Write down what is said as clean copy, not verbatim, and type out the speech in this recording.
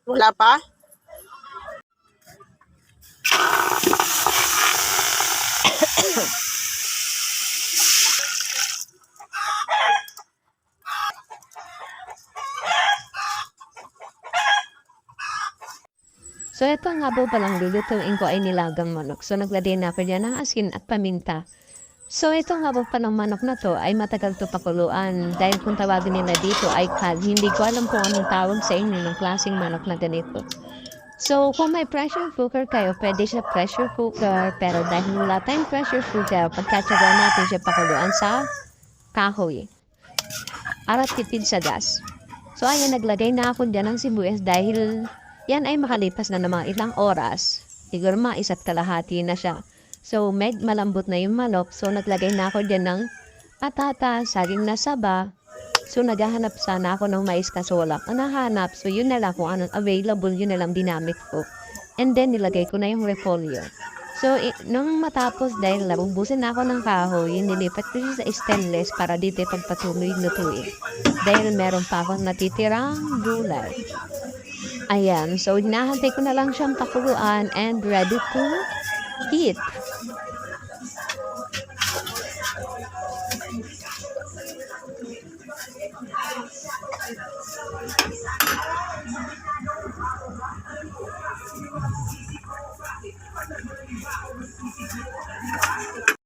Wala pa? So, ito nga po palang lulutuin ko ay nilagang manok. So, naglagay na ako dyan ng asin at paminta. So, ito nga po palang manok na to ay matagal to pakuluan. Dahil kung tawagin nila dito ay cod. Hindi ko alam kung anong tawag sa inyo ng klaseng manok na ganito. So, kung may pressure cooker kayo, pwede siya pressure cooker. Pero dahil wala tayong pressure cooker, pagkatsaga natin siya pakuluan sa kahoy. Arat tipid sa gas. So, ayan, naglagay na ako dyan ng sibuyas dahil yan ay makalipas na ng mga ilang oras. Siguro mga 1.5 na siya. So, malambot na yung manok. So, naglagay na ako dyan ng patata, saging na saba. So, naghahanap sana ako ng mais kaso wala ko nahanap. So, yun na lang kung anong available, yun na lang dinamit ko. And then, nilagay ko na yung repolyo. So, nung matapos dahil nabubusin na ako ng kahoy, nilipat ko siya sa stainless para dito pagpatuloy lutuin. Dahil meron pa akong natitirang gulay. Ayan, so hinahantay ko na lang siyang pakuluan and ready to eat.